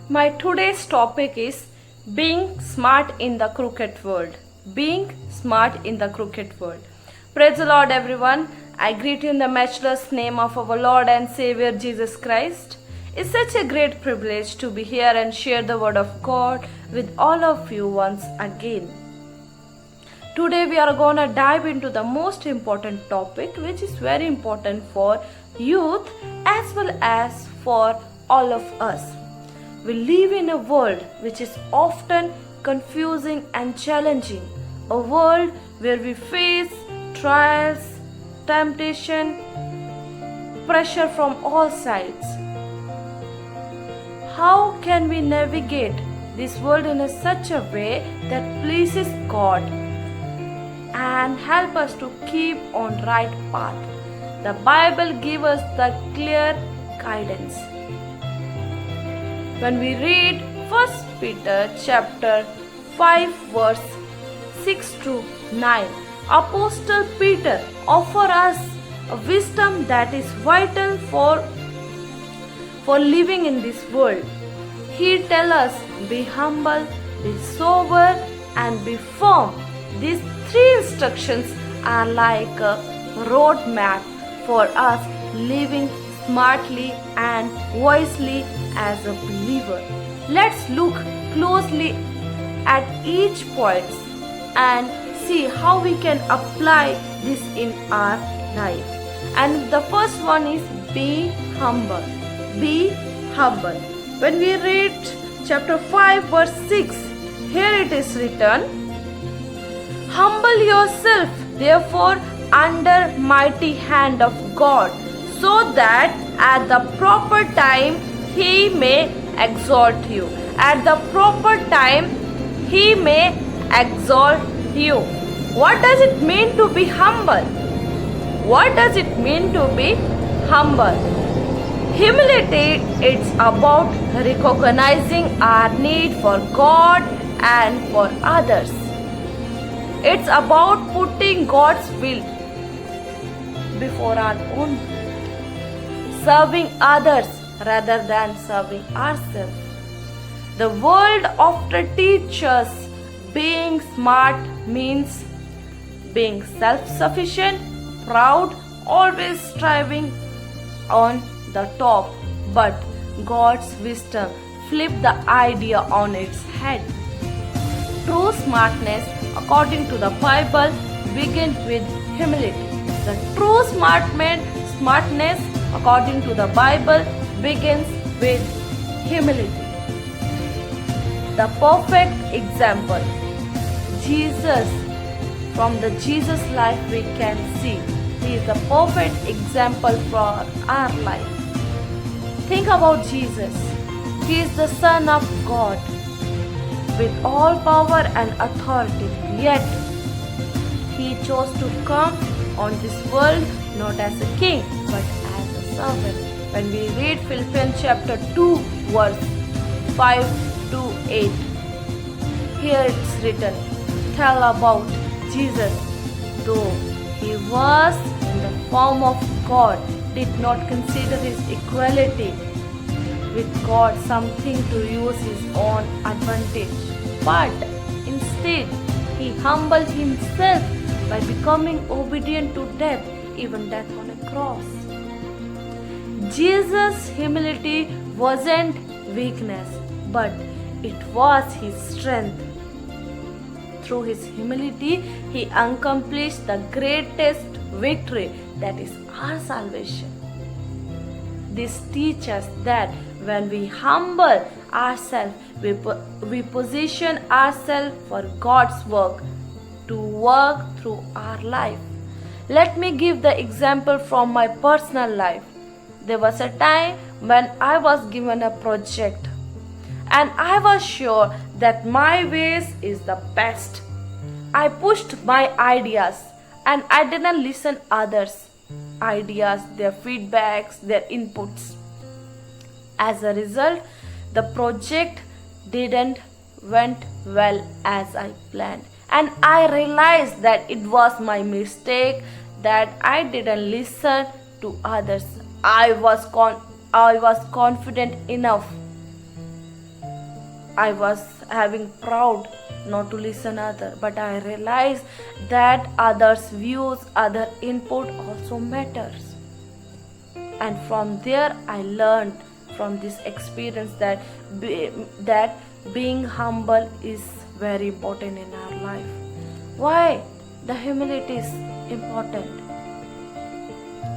My today's topic is being smart in the crooked world. Being smart in the crooked world. Praise the Lord, everyone. I greet you in the matchless name of our Lord and Savior Jesus Christ. It's such a great privilege to be here and share the word of God with all of you once again. Today we are going to dive into the most important topic, which is very important for youth as well as for all of us. We live in a world which is often confusing and challenging, a world where we face trials, temptation, pressure from all sides. How can we navigate this world in such a way that pleases God and help us to keep on right path? The Bible gives us the clear guidance. When we read 1 Peter chapter 5 verse 6 to 9, Apostle Peter offers us a wisdom that is vital for living in this world. He tells us, be humble, be sober, and be firm. These three instructions are like a roadmap for us living smartly and wisely as a believer. Let's look closely at each point and see how we can apply this in our life. And the first one is be humble. Be humble. When we read chapter 5 verse 6, here it is written, humble yourself therefore under mighty hand of God, so that at the proper time He may exalt you. At the proper time He may exalt you. What does it mean to be humble? What does it mean to be humble? Humility, it's about recognizing our need for God and for others. It's about putting God's will before our own, serving others rather than serving ourselves. The world often teaches us being smart means being self-sufficient, proud, always striving on the top. But God's wisdom flipped the idea on its head. True smartness, according to the Bible, begins with humility. The true smartness, according to the Bible, begins with humility. The perfect example. Jesus, from the Jesus life we can see, He is the perfect example for our life. Think about Jesus. He is the Son of God with all power and authority. Yet, He chose to come on this world not as a king but as a servant. When we read Philippians chapter 2 verse 5 to 8, here it's written, tell about Jesus. Though He was in the form of God, did not consider His equality with God something to use His own advantage, but instead He humbled Himself by becoming obedient to death, even death on a cross. Jesus' humility wasn't weakness, but it was His strength. Through His humility, He accomplished the greatest victory, that is our salvation. This teaches that when we humble ourselves, we position ourselves for God's work to work through our life. Let me give the example from my personal life. There was a time when I was given a project and I was sure that my ways is the best. I pushed my ideas and I didn't listen others' ideas, their feedbacks, their inputs. As a result, the project didn't went well as I planned. And I realized that it was my mistake that I didn't listen to others. I was confident enough I was having proud not to listen other, but I realized that others' views, other input also matters. And from there I learned from this experience that being humble is very important in our life. Why the humility is important?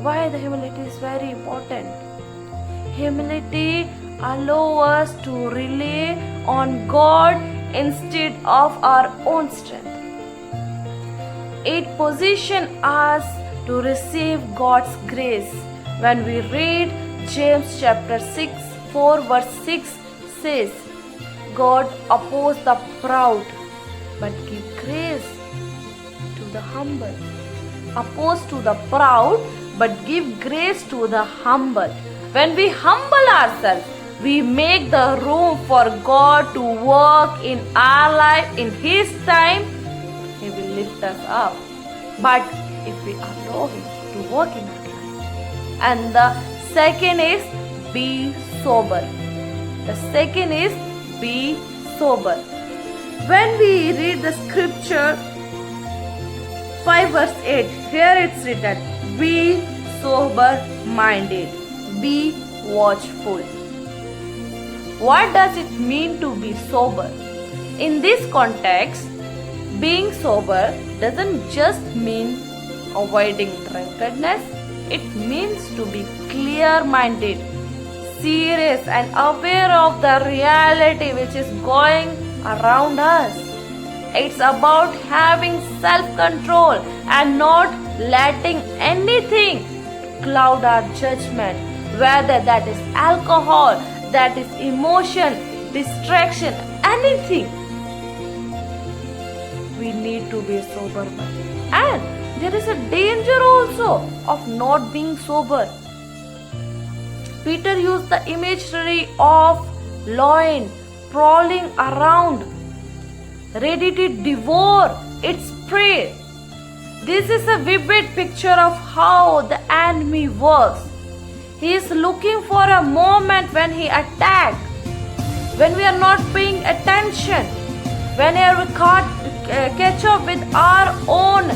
Why the humility is very important? Humility allows us to rely on God instead of our own strength. It positions us to receive God's grace. When we read James chapter 6, 4 verse 6 says, God opposes the proud, but give grace to the humble. Oppose to the proud, but give grace to the humble. When we humble ourselves, we make the room for God to work in our life in His time. He will lift us up. But if we allow Him to work in our life. And the second is be sober. The second is be sober. When we read the scripture 5 verse 8, here it's written, be sober minded, be watchful. What does it mean to be sober? In this context, being sober doesn't just mean avoiding drunkenness. It means to be clear-minded, serious and aware of the reality which is going around us. It's about having self-control and not letting anything cloud our judgment, whether that is alcohol, that is emotion, distraction, anything. We need to be sober. And there is a danger also of not being sober. Peter used the imagery of lion prowling around, ready to devour its prey. This is a vivid picture of how the enemy works. He is looking for a moment when he attacks, when we are not paying attention, when we can't catch up with our own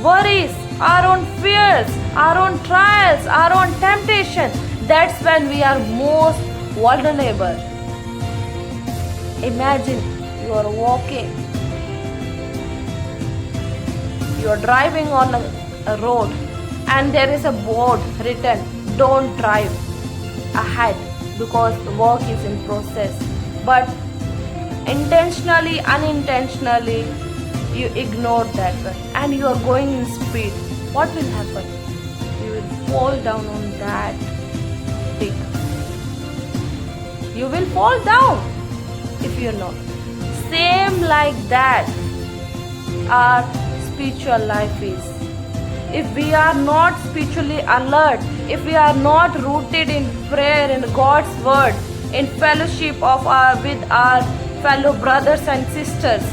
worries, our own fears, our own trials, our own temptation. That's when we are most vulnerable. Imagine you are walking, you are driving on a road and there is a board written, don't drive ahead because the work is in process. But intentionally, unintentionally, you ignore that one and you are going in speed. What will happen? You will fall down on that stick. You will fall down if you know. Same like that, our spiritual life is. If we are not spiritually alert, if we are not rooted in prayer, in God's word, in fellowship with our fellow brothers and sisters,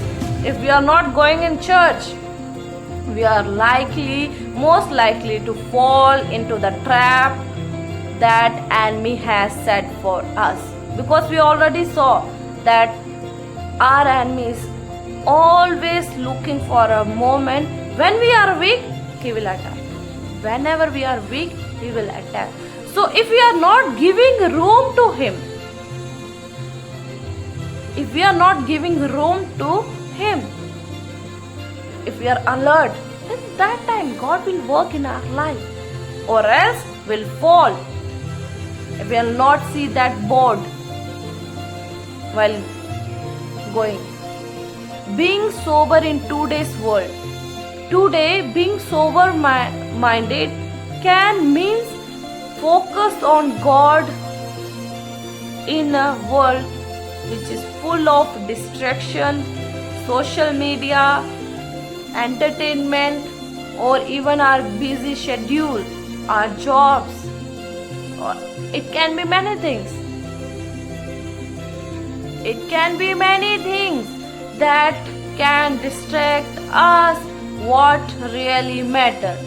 if we are not going in church, we are most likely to fall into the trap that enemy has set for us. Because we already saw that our enemy is always looking for a moment when we are weak, he will attack. Whenever we are weak, he will attack. So if we are not giving room to him, if we are not giving room to him, if we are alert, then that time God will work in our life, or else we'll fall. If we will not see that board while going. Being sober in today's world. Today, being sober-minded can mean focused on God in a world which is full of distraction, social media, entertainment, or even our busy schedule, our jobs. Or it can be many things. It can be many things that can distract us what really matters.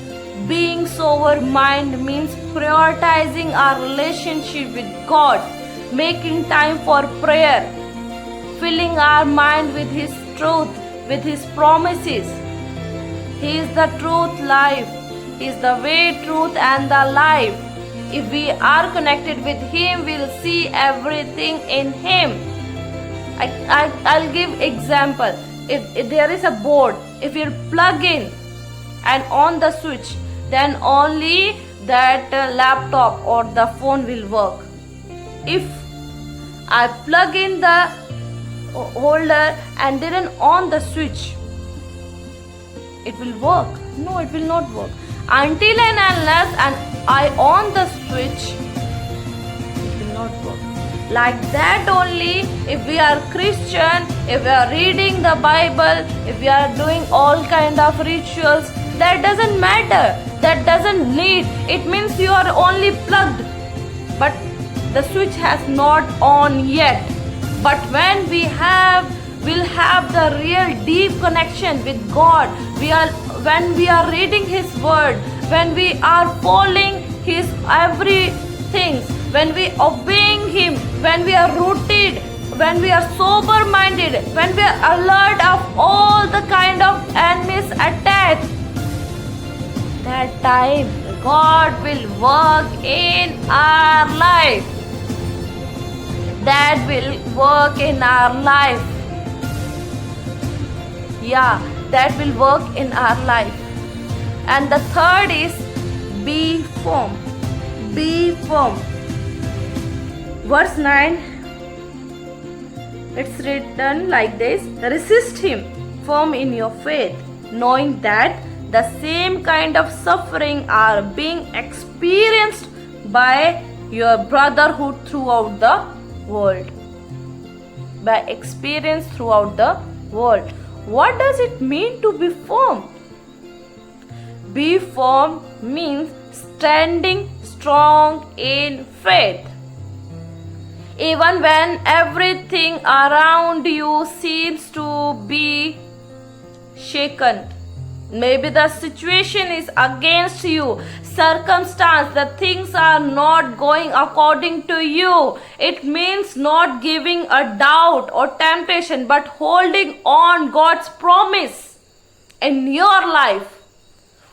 Being sober mind means prioritizing our relationship with God, making time for prayer, filling our mind with His truth, with His promises. He is the truth, life. He is the way, truth, and the life. If we are connected with Him, we'll see everything in Him. I'll give example. If there is a board, if you plug in and on the switch, then only that laptop or the phone will work. If I plug in the holder and didn't on the switch, it will work? No, it will not work. Until and unless I on the switch, it will not work. Like that only, if we are Christian, if we are reading the Bible, if we are doing all kind of rituals, that doesn't matter. That doesn't need. It means you are only plugged, but the switch has not on yet. But when we'll have the real deep connection with God. When we are reading His word, when we are following His everything, when we obeying Him, when we are rooted, when we are sober minded, when we are alert of all the kind of enemies attack, that time God will work in our life. That will work in our life. Yeah, that will work in our life. And the third is be firm. Be firm. Verse 9, it's written like this: resist him firm in your faith, knowing that the same kind of suffering are being experienced by your brotherhood throughout the world. By experience throughout the world. What does it mean to be firm? Be firm means standing strong in faith. Even when everything around you seems to be shaken. Maybe the situation is against you, circumstance, the things are not going according to you. It means not giving a doubt or temptation, but holding on God's promise in your life.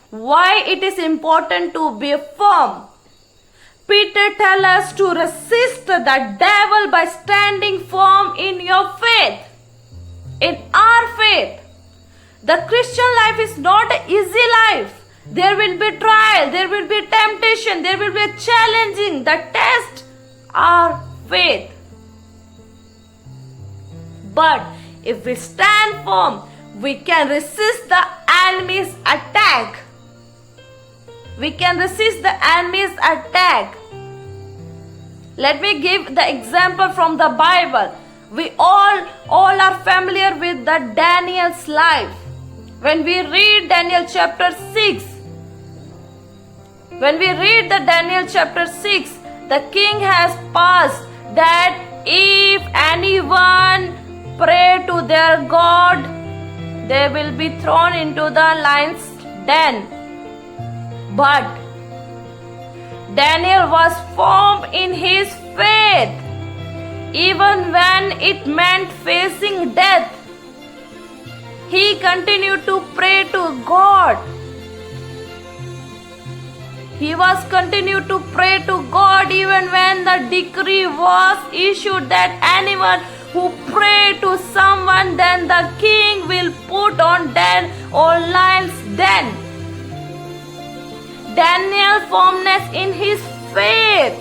Why it is important to be firm? Peter tells us to resist the devil by standing firm in your faith, in our faith. The Christian life is not an easy life. There will be trial, there will be temptation, there will be challenging. The test our faith. But if we stand firm, we can resist the enemy's attack. We can resist the enemy's attack. Let me give the example from the Bible. We all are familiar with the Daniel's life. When we read Daniel chapter 6, the king has passed that if anyone pray to their God, they will be thrown into the lion's den. But Daniel was firm in his faith, even when it meant facing death. He continued to pray to God. He was continued to pray to God even when the decree was issued that anyone who pray to someone, then the king will put on den or lion's den. Daniel's firmness in his faith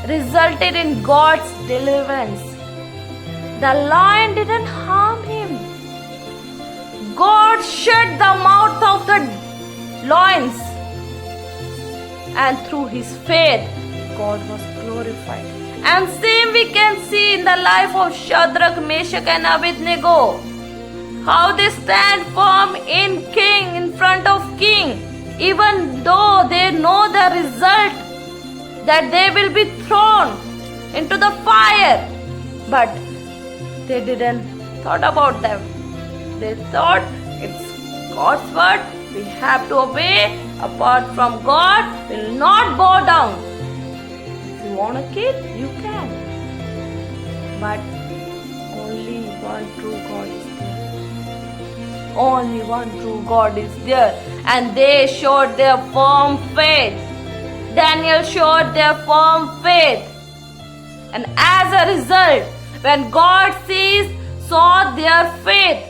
resulted in God's deliverance. The lion didn't harm him. God shut the mouth of the lions, and through his faith, God was glorified. And same we can see in the life of Shadrach, Meshach and Abednego. How they stand firm in front of king, even though they know the result that they will be thrown into the fire. But they didn't thought about them. They thought it's God's word, we have to obey. Apart from God, will not bow down. If you want a kid, you can. But one true God is there. Only one true God is there. And they showed their firm faith. Daniel showed their firm faith. And as a result, when God saw their faith,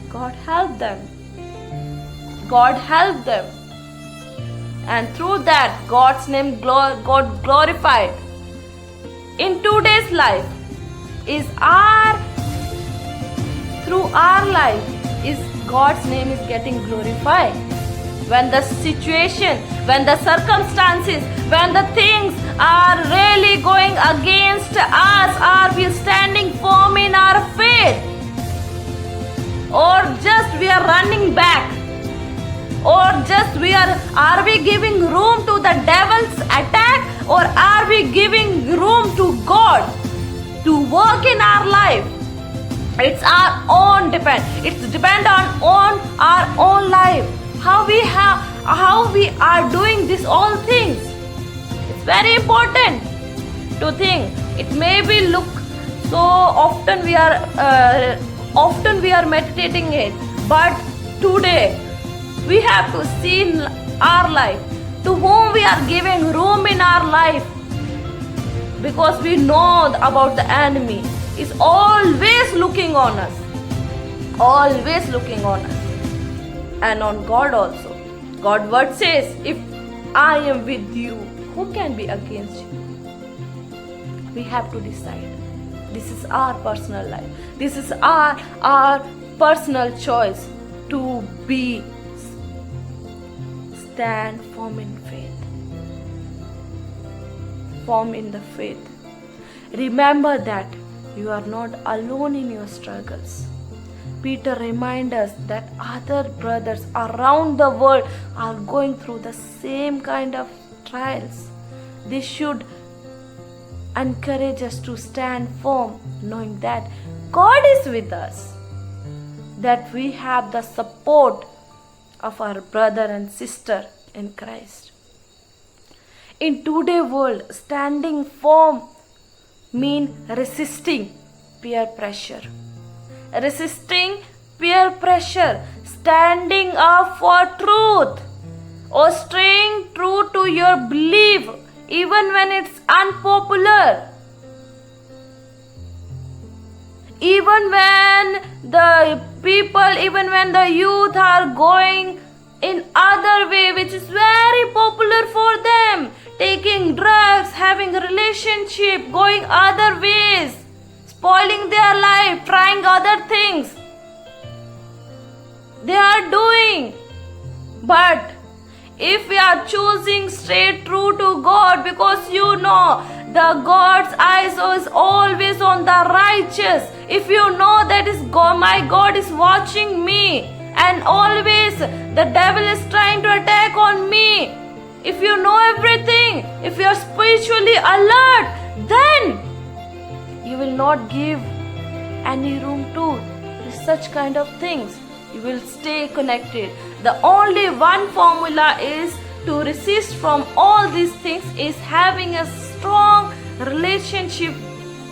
God helped them. God helped them. And through that, God's name got glorified. In today's life, through our life, is God's name is getting glorified. When the situation, when the circumstances, when the things are really going against us, are we standing firm in our faith? Or just we are running back? Or just are we giving room to the devil's attack? Or are we giving room to God to work in our life? It's our own depend. It's depend on our own life. How we are doing these all things. It's very important to think. It may be look so often we are meditating it, but today we have to see in our life to whom we are giving room in our life, because we know about the enemy is always looking on us, and on God also. God word says, if I am with you, who can be against you? We have to decide. This is our personal life. This is our personal choice to be stand firm in faith. Firm in the faith. Remember that you are not alone in your struggles. Peter reminds us that other brothers around the world are going through the same kind of trials. This should encourage us to stand firm, knowing that God is with us, that we have the support of our brother and sister in Christ. In today's world, standing firm means resisting peer pressure. Resisting peer pressure, standing up for truth, or staying true to your belief even when it's unpopular. Even when the people, even when the youth are going in other way which is very popular for them, taking drugs, having a relationship, going other ways, spoiling their life, trying other things they are doing. But if we are choosing stay true to God, because you know the God's eyes is always on the righteous. If you know that is God, my God is watching me, and always the devil is trying to attack on me. If you know everything, if you are spiritually alert, then you will not give any room to such kind of things. You will stay connected. The only one formula is to resist from all these things is having a strong relationship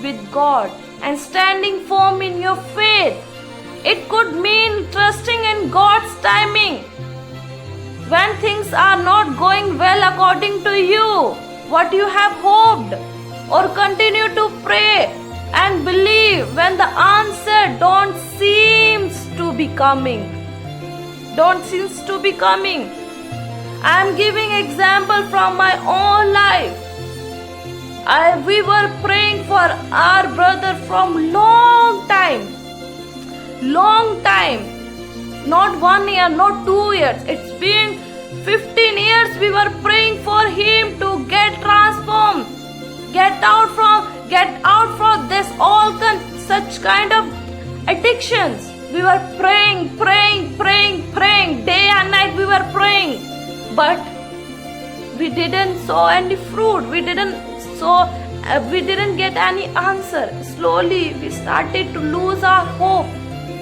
with God and standing firm in your faith. It could mean trusting in God's timing. When things are not going well according to you, what you have hoped, or continue to pray and believe when the answer don't seems to be coming. I am giving example from my own life. We were praying for our brother from long time. Not 1 year, not 2 years. It's been 15 years we were praying for him to get transformed. Get out from this such kind of addictions. We were praying. Day and night we were praying. But we didn't sow any fruit. We didn't get any answer. Slowly we started to lose our hope.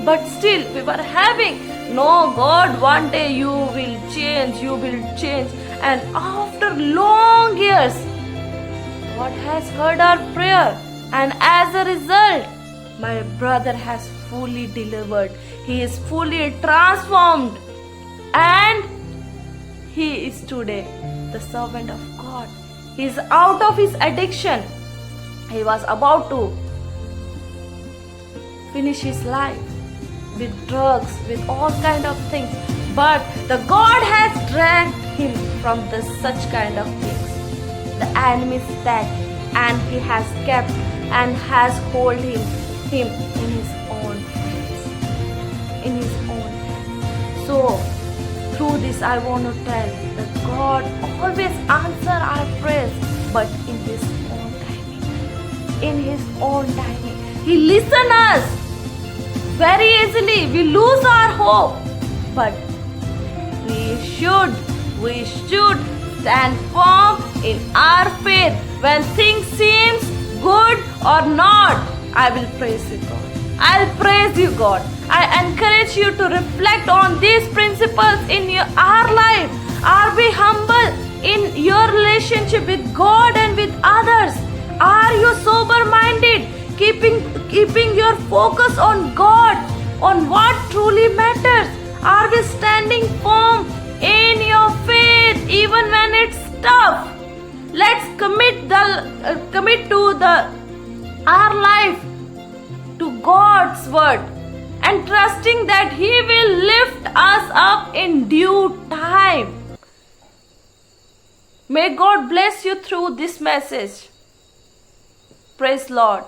But still we were having, no, God, one day you will change. And after long years, God has heard our prayer. And as a result, my brother has fully delivered. He is fully transformed. And he is today the servant of God. He is out of his addiction. He was about to finish his life with drugs, with all kind of things. But the God has dragged him from such kind of things. The enemy said, and he has kept and has hold him in his own hands. In his own hands. So through this I want to tell that God always answer our prayers, but in his own timing. In his own timing. He listens us very easily. We lose our hope. But we should stand firm in our faith when things seems good or not. I will praise you, God. I'll praise you, God. I encourage you to reflect on these principles in our life. Are we humble in your relationship with God and with others? Are you sober-minded, keeping your focus on God, on what truly matters? Are we standing firm in your faith even when it's tough? Let's commit our life to God's word and trusting that He will lift us up in due time. May God bless you through this message. Praise Lord.